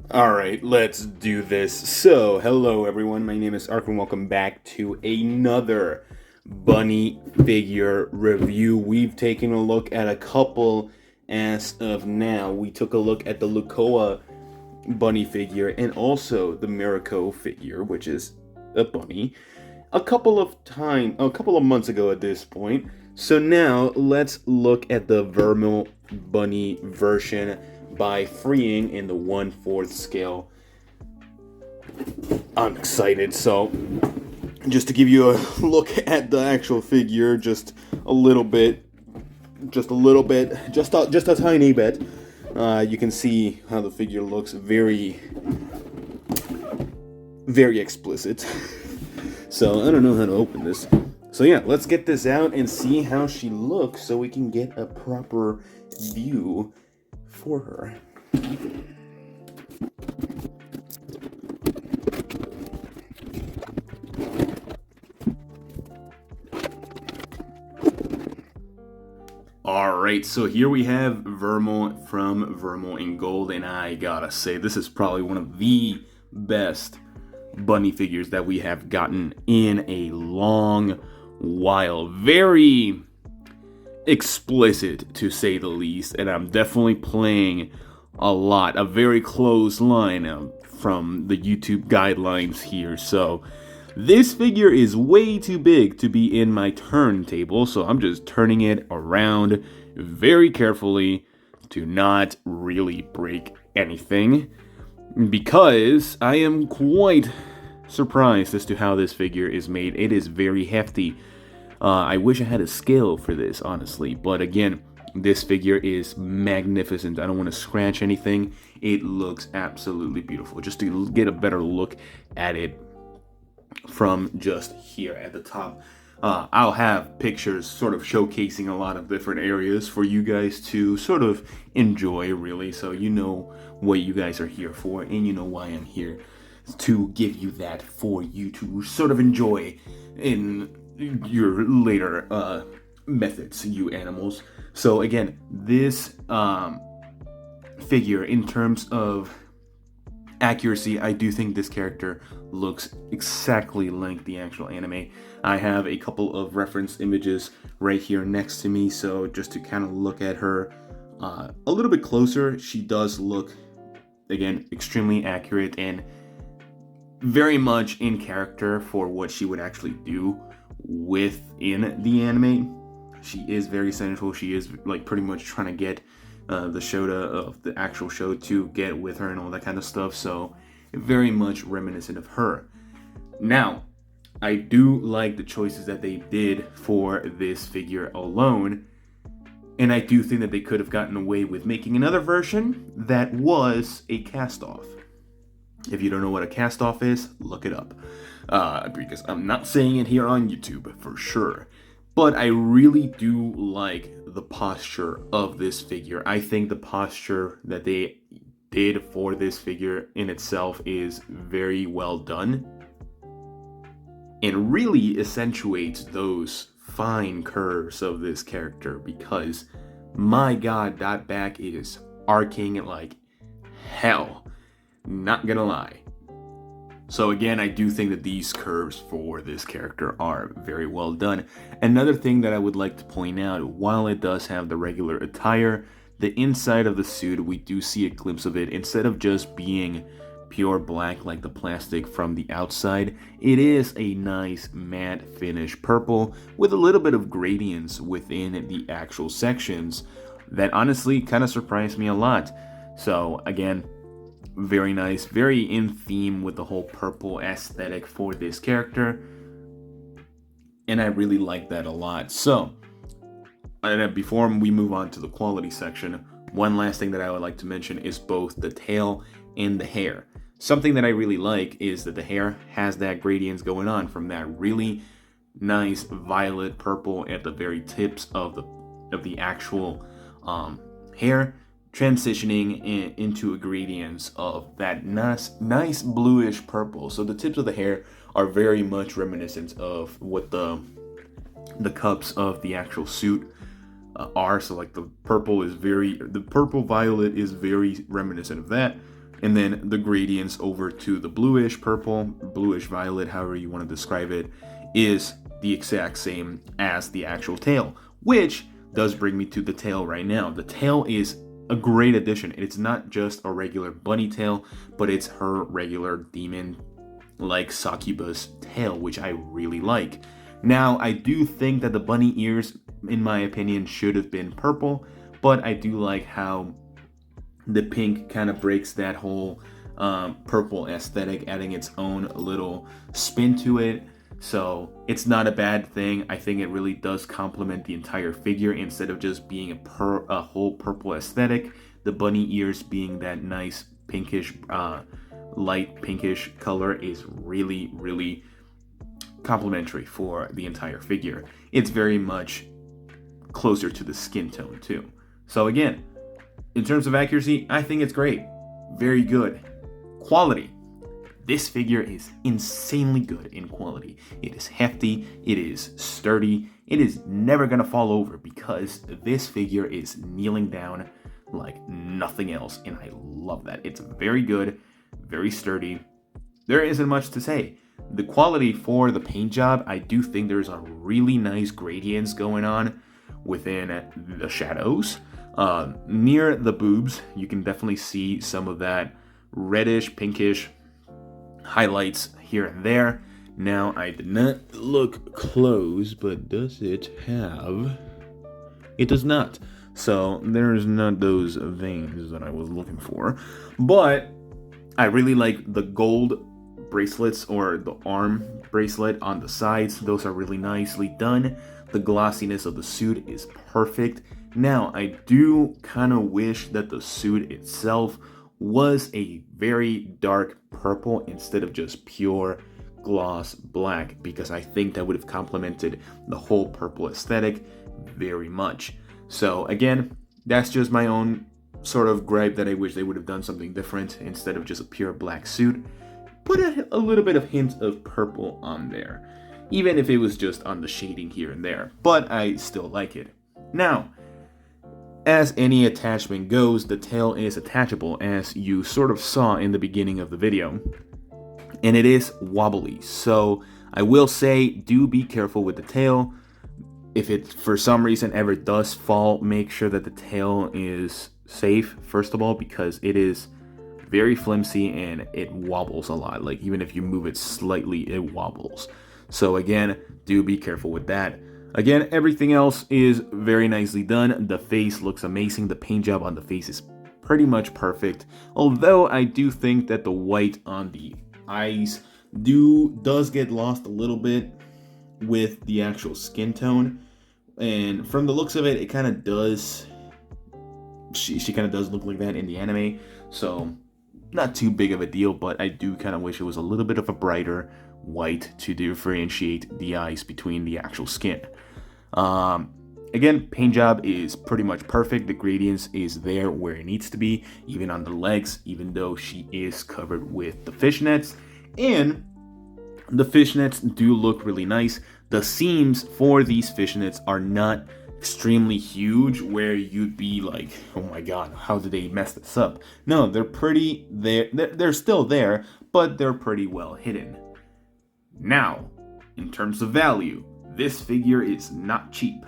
Alright, let's do this. So, hello everyone, my name is Ark and welcome back to another bunny figure review. We've taken a look at a couple as of now. We took a look at the Lukoa bunny figure and also the Mirako figure, which is a bunny, a couple of months ago at this point. So now, let's look at the Vermeil bunny version by freeing in the 1/4 scale. I'm excited. So, just to give you a look at the actual figure, just a tiny bit. You can see how the figure looks very, very explicit. So I don't know how to open this. So yeah, let's get this out and see how she looks so we can get a proper view for her. Alright, so here we have Vermeil from Vermeil in Gold, and I gotta say, this is probably one of the best bunny figures that we have gotten in a long while. Very explicit, to say the least, and I'm definitely playing a very close line from the YouTube guidelines here. So this figure is way too big to be in my turntable, so I'm just turning it around very carefully to not really break anything, because I am quite surprised as to how this figure is made. It is very hefty. I wish I had a scale for this, honestly, but again, this figure is magnificent. I don't want to scratch anything. It looks absolutely beautiful. Just to get a better look at it from just here at the top, I'll have pictures sort of showcasing a lot of different areas for you guys to sort of enjoy, really, so you know what you guys are here for, and you know why I'm here, to give you that for you to sort of enjoy in your later methods, you animals. So again, this figure, in terms of accuracy, I do think this character looks exactly like the actual anime. I have a couple of reference images right here next to me, so just to kind of look at her a little bit closer, she does look, again, extremely accurate and very much in character for what she would actually do within the anime. She is very sensual. She is like pretty much trying to get the Shota of the actual show to get with her and all that kind of stuff, so very much reminiscent of her. Now, I do like the choices that they did for this figure alone, and I do think that they could have gotten away with making another version that was a cast-off. If you don't know what a cast-off is, look it up, because I'm not saying it here on YouTube for sure. But I really do like the posture of this figure. I think the posture that they did for this figure in itself is very well done, and really accentuates those fine curves of this character, because my god, that back is arcing like hell. Not gonna lie. So again, I do think that these curves for this character are very well done. Another thing that I would like to point out, while it does have the regular attire, the inside of the suit, we do see a glimpse of it. Instead of just being pure black like the plastic from the outside, it is a nice matte finish purple with a little bit of gradients within the actual sections that honestly kind of surprised me a lot. So again, very nice, very in theme with the whole purple aesthetic for this character, and I really like that a lot. So, before we move on to the quality section, one last thing that I would like to mention is both the tail and the hair. Something that I really like is that the hair has that gradients going on from that really nice violet purple at the very tips of the actual hair, transitioning into ingredients of that nice bluish purple. So the tips of the hair are very much reminiscent of what the cups of the actual suit are. So like the purple violet is very reminiscent of that. And then the gradients over to the bluish purple, bluish violet, however you want to describe it, is the exact same as the actual tail, which does bring me to the tail right now. The tail is a great addition. It's not just a regular bunny tail, but it's her regular demon like succubus tail, which I really like. Now, I do think that the bunny ears, in my opinion, should have been purple, but I do like how the pink kind of breaks that whole purple aesthetic, adding its own little spin to it. So it's not a bad thing. I think it really does complement the entire figure instead of just being a whole purple aesthetic. The bunny ears being that nice pinkish, light pinkish color is really, really complementary for the entire figure. It's very much closer to the skin tone too. So again, in terms of accuracy, I think it's great. Very good. Quality. This figure is insanely good in quality. It is hefty, it is sturdy, it is never gonna fall over because this figure is kneeling down like nothing else, and I love that. It's very good, very sturdy. There isn't much to say. The quality for the paint job, I do think there's a really nice gradients going on within the shadows. Near the boobs, you can definitely see some of that reddish, pinkish highlights here and there. Now, I did not look close, but does it have? It does not. So there's not those veins that I was looking for. But I really like the gold bracelets or the arm bracelet on the sides. Those are really nicely done. The glossiness of the suit is perfect. Now, I do kind of wish that the suit itself was a very dark purple instead of just pure gloss black, because I think that would have complemented the whole purple aesthetic very much. So again, that's just my own sort of gripe that I wish they would have done something different instead of just a pure black suit. Put a little bit of hint of purple on there, even if it was just on the shading here and there, but I still like it. Now, as any attachment goes, the tail is attachable, as you sort of saw in the beginning of the video, and it is wobbly. So I will say, do be careful with the tail. If it for some reason ever does fall, make sure that the tail is safe, first of all, because it is very flimsy and it wobbles a lot. Like even if you move it slightly, it wobbles. So again, do be careful with that. Again, everything else is very nicely done. The face looks amazing. The paint job on the face is pretty much perfect. Although I do think that the white on the eyes does get lost a little bit with the actual skin tone. And from the looks of it, it kind of does. She kind of does look like that in the anime. So not too big of a deal, but I do kind of wish it was a little bit of a brighter white to differentiate the eyes between the actual skin. Again, paint job is pretty much perfect. The gradients is there where it needs to be, even on the legs, even though she is covered with the fishnets. And the fishnets do look really nice. The seams for these fishnets are not extremely huge where you'd be like, oh my god, how did they mess this up? No, they're pretty there. They're still there, but they're pretty well hidden. Now, in terms of value, this figure is not cheap.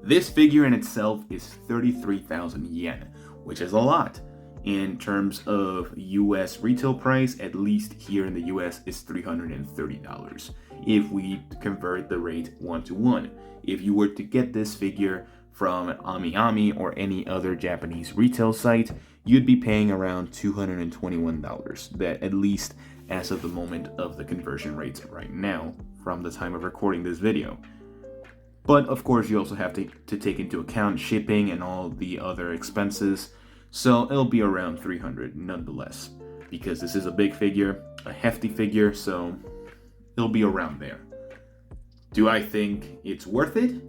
This figure in itself is 33,000 yen, which is a lot. In terms of US retail price, at least here in the US, is $330 if we convert the rate 1-to-1. If you were to get this figure from AmiAmi or any other Japanese retail site, you'd be paying around $221. That at least as of the moment of the conversion rates right now from the time of recording this video. But of course, you also have to take into account shipping and all the other expenses, so it'll be around $300 nonetheless, because this is a big figure, a hefty figure, so it'll be around there. Do I think it's worth it?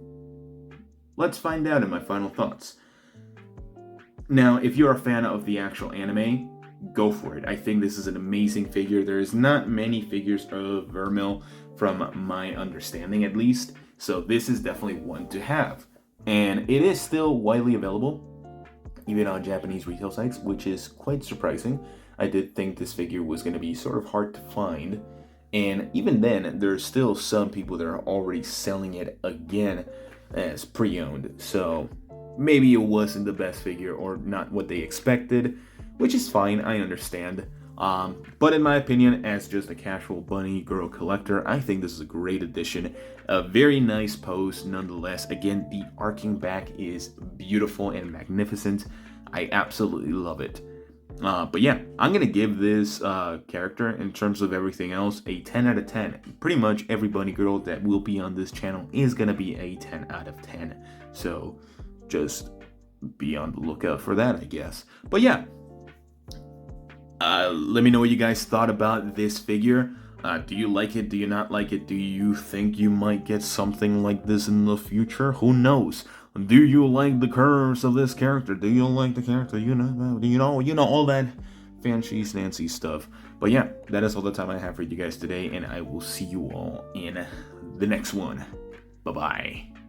Let's find out in my final thoughts. Now, if you're a fan of the actual anime, go for it. I think this is an amazing figure. There's not many figures of Vermeil from my understanding at least, so this is definitely one to have. And it is still widely available, even on Japanese retail sites, which is quite surprising. I did think this figure was going to be sort of hard to find. And even then, there's still some people that are already selling it again as pre-owned. So maybe it wasn't the best figure or not what they expected, which is fine, I understand. But in my opinion, as just a casual bunny girl collector, I think this is a great addition. A very nice pose nonetheless. Again, the arcing back is beautiful and magnificent. I absolutely love it. But yeah, I'm gonna give this character, in terms of everything else, a 10 out of 10. Pretty much every bunny girl that will be on this channel is gonna be a 10 out of 10. So just be on the lookout for that, I guess. But yeah, let me know what you guys thought about this figure. Do you like it? Do you not like it? Do you think you might get something like this in the future? Who knows? Do you like the curves of this character? Do you like the character? You know all that fancy stuff. But yeah, that is all the time I have for you guys today, and I will see you all in the next one. Bye-bye.